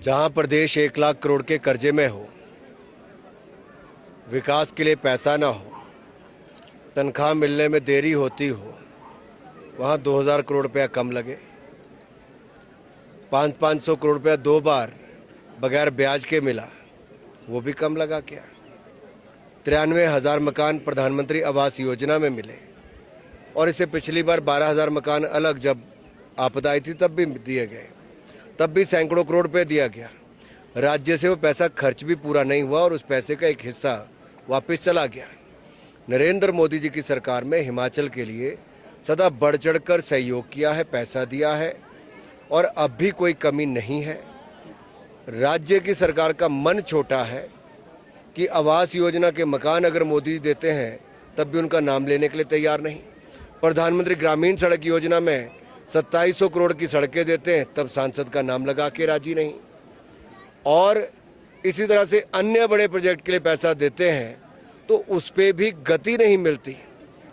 जहां प्रदेश 1 लाख करोड़ के कर्जे में हो, विकास के लिए पैसा ना हो, तनख्वाह मिलने में देरी होती हो, वहां 2000 करोड़ रुपया कम लगे। 500 करोड़ रुपया 2 बार बगैर ब्याज के मिला, वो भी कम लगा क्या। 93,000 मकान प्रधानमंत्री आवास योजना में मिले और इससे पिछली बार 12,000 मकान अलग जब आपदा आई थी तब भी दिए गए, तब भी सैकड़ों करोड़ रुपए दिया गया। राज्य से वो पैसा खर्च भी पूरा नहीं हुआ और उस पैसे का एक हिस्सा वापस चला गया। नरेंद्र मोदी जी की सरकार में हिमाचल के लिए सदा बढ़ चढ़कर सहयोग किया है, पैसा दिया है और अब भी कोई कमी नहीं है। राज्य की सरकार का मन छोटा है कि आवास योजना के मकान अगर मोदी जी देते हैं तब भी उनका नाम लेने के लिए तैयार नहीं। प्रधानमंत्री ग्रामीण सड़क योजना में 2700 करोड़ की सड़कें देते हैं तब सांसद का नाम लगा के राजी नहीं। और इसी तरह से अन्य बड़े प्रोजेक्ट के लिए पैसा देते हैं तो उस पर भी गति नहीं मिलती।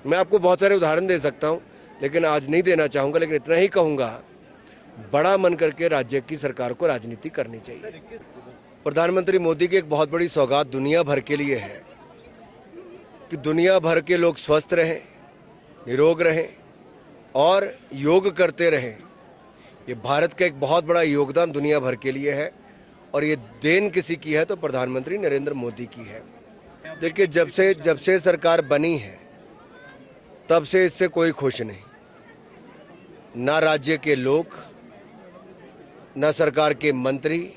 मैं आपको बहुत सारे उदाहरण दे सकता हूं, लेकिन आज नहीं देना चाहूँगा, लेकिन इतना ही कहूँगा, बड़ा मन करके राज्य की सरकार को राजनीति करनी चाहिए। प्रधानमंत्री मोदी की एक बहुत बड़ी सौगात दुनिया भर के लिए है कि दुनिया भर के लोग स्वस्थ रहें, निरोग रहें और योग करते रहें। ये भारत का एक बहुत बड़ा योगदान दुनिया भर के लिए है और ये देन किसी की है तो प्रधानमंत्री नरेंद्र मोदी की है। देखिए, जब से सरकार बनी है तब से इससे कोई खुश नहीं, ना राज्य के लोग, ना सरकार के मंत्री,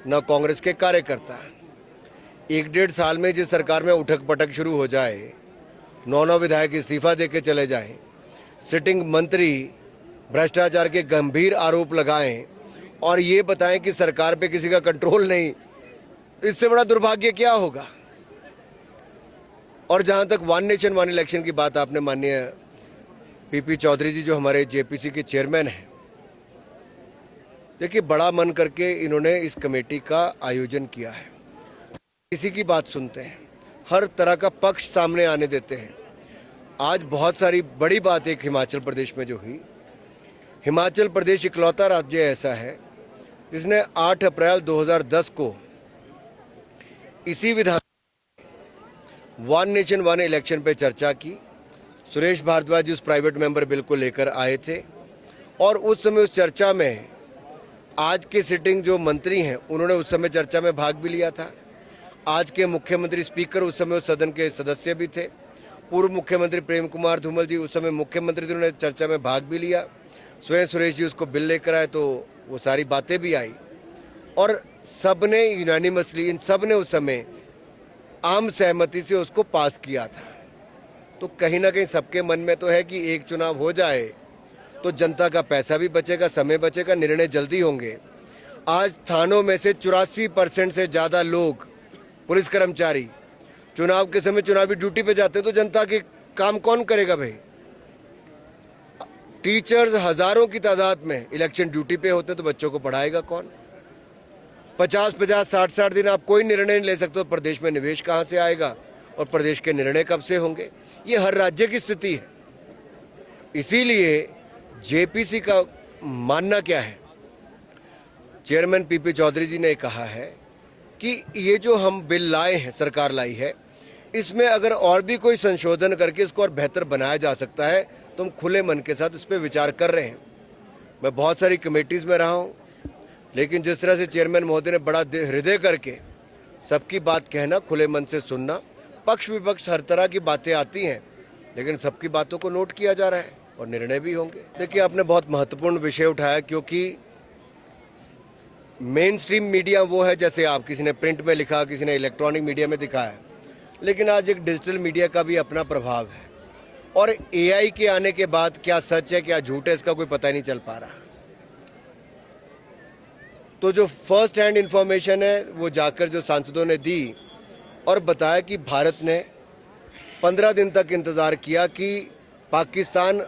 ना कांग्रेस के कार्यकर्ता। 1-1.5 साल में जिस सरकार में उठक पटक शुरू हो जाए, 9 विधायक इस्तीफा देके चले जाएं, सिटिंग मंत्री भ्रष्टाचार के गंभीर आरोप लगाएं और ये बताएं कि सरकार पे किसी का कंट्रोल नहीं, इससे बड़ा दुर्भाग्य क्या होगा। और जहां तक वन नेशन वन इलेक्शन की बात आपने माननीय पीपी चौधरी जी जो हमारे जेपीसी के चेयरमैन हैं, देखिए बड़ा मन करके इन्होंने इस कमेटी का आयोजन किया है। किसी की बात सुनते हैं, हर तरह का पक्ष सामने आने देते हैं। आज बहुत सारी बड़ी बात एक हिमाचल प्रदेश में जो हुई, हिमाचल प्रदेश इकलौता राज्य ऐसा है जिसने 8 अप्रैल 2010 को इसी विधान वन नेशन वन इलेक्शन पे चर्चा की। सुरेश भारद्वाज उस प्राइवेट मेंबर बिल को लेकर आए थे और उस समय उस चर्चा में आज के सिटिंग जो मंत्री हैं उन्होंने उस समय चर्चा में भाग भी लिया था। आज के मुख्यमंत्री स्पीकर उस समय उस सदन के सदस्य भी थे। पूर्व मुख्यमंत्री प्रेम कुमार धूमल जी उस समय मुख्यमंत्री थे, उन्होंने चर्चा में भाग भी लिया। स्वयं सुरेश जी उसको बिल लेकर आए तो वो सारी बातें भी आई और सब ने यूनानिमसली, इन सब ने उस समय आम सहमति से उसको पास किया था। तो कहीं ना कहीं सबके मन में तो है कि एक चुनाव हो जाए तो जनता का पैसा भी बचेगा, समय बचेगा, निर्णय जल्दी होंगे। आज थानों में से 84% से ज़्यादा लोग, पुलिस कर्मचारी, चुनाव के समय चुनावी ड्यूटी पे जाते हैं तो जनता के काम कौन करेगा भाई। टीचर्स हजारों की तादाद में इलेक्शन ड्यूटी पे होते तो बच्चों को पढ़ाएगा कौन। 50-50, 60-60 दिन आप कोई निर्णय नहीं ले सकते तो प्रदेश में निवेश कहाँ से आएगा और प्रदेश के निर्णय कब से होंगे। ये हर राज्य की स्थिति है। इसीलिए जेपीसी का मानना क्या है, चेयरमैन पीपी चौधरी जी ने कहा है कि ये जो हम बिल लाए हैं, सरकार लाई है, इसमें अगर और भी कोई संशोधन करके इसको और बेहतर बनाया जा सकता है तो हम खुले मन के साथ उस पर विचार कर रहे हैं। मैं बहुत सारी कमेटीज़ में रहा हूँ, लेकिन जिस तरह से चेयरमैन महोदय ने बड़ा हृदय करके सबकी बात कहना, खुले मन से सुनना, पक्ष विपक्ष हर तरह की बातें आती हैं लेकिन सबकी बातों को नोट किया जा रहा है और निर्णय भी होंगे। देखिए, आपने बहुत महत्वपूर्ण विषय उठाया क्योंकि मेन स्ट्रीम मीडिया वो है, जैसे आप, किसी ने प्रिंट में लिखा, किसी ने इलेक्ट्रॉनिक मीडिया में दिखाया, लेकिन आज एक डिजिटल मीडिया का भी अपना प्रभाव है और एआई के आने के बाद क्या सच है क्या झूठ है इसका कोई पता ही नहीं चल पा रहा। तो जो फर्स्ट हैंड इंफॉर्मेशन है वो जाकर जो सांसदों ने दी और बताया कि भारत ने 15 दिन तक इंतज़ार किया कि Pakistan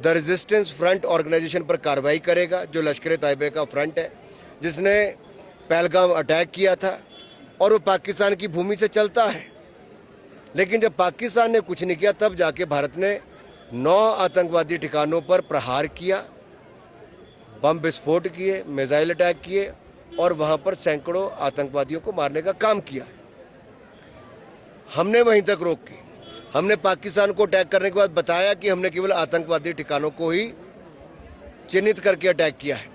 the resistance front organisation पर कार्रवाई करेगा, जो लश्कर तैयबा का फ्रंट है जिसने पहलगाम अटैक किया था और वो पाकिस्तान की भूमि से चलता है। लेकिन जब पाकिस्तान ने कुछ नहीं किया तब जाके भारत ने 9 आतंकवादी ठिकानों पर प्रहार किया, बम विस्फोट किए, मिसाइल अटैक किए और वहाँ पर सैकड़ों आतंकवादियों को मारने का काम किया। हमने वहीं तक रोक की। हमने पाकिस्तान को अटैक करने के बाद बताया कि हमने केवल आतंकवादी ठिकानों को ही चिन्हित करके अटैक किया है,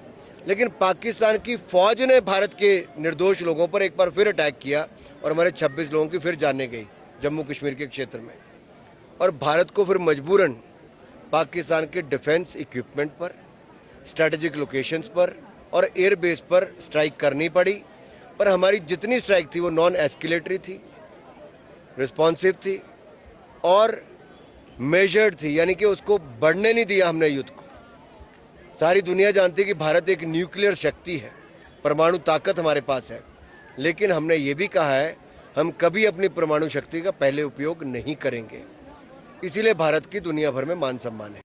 लेकिन पाकिस्तान की फौज ने भारत के निर्दोष लोगों पर एक बार फिर अटैक किया और हमारे 26 लोगों की फिर जानें गई जम्मू कश्मीर के क्षेत्र में। और भारत को फिर मजबूरन पाकिस्तान के डिफेंस इक्विपमेंट पर, स्ट्रैटेजिक लोकेशंस पर और एयरबेस पर स्ट्राइक करनी पड़ी। पर हमारी जितनी स्ट्राइक थी वो नॉन एस्केलेटरी थी, रिस्पॉन्सिव थी और मेजर्ड थी, यानी कि उसको बढ़ने नहीं दिया हमने युद्ध को। सारी दुनिया जानती है कि भारत एक न्यूक्लियर शक्ति है, परमाणु ताकत हमारे पास है, लेकिन हमने ये भी कहा है हम कभी अपनी परमाणु शक्ति का पहले उपयोग नहीं करेंगे। इसीलिए भारत की दुनिया भर में मान सम्मान है।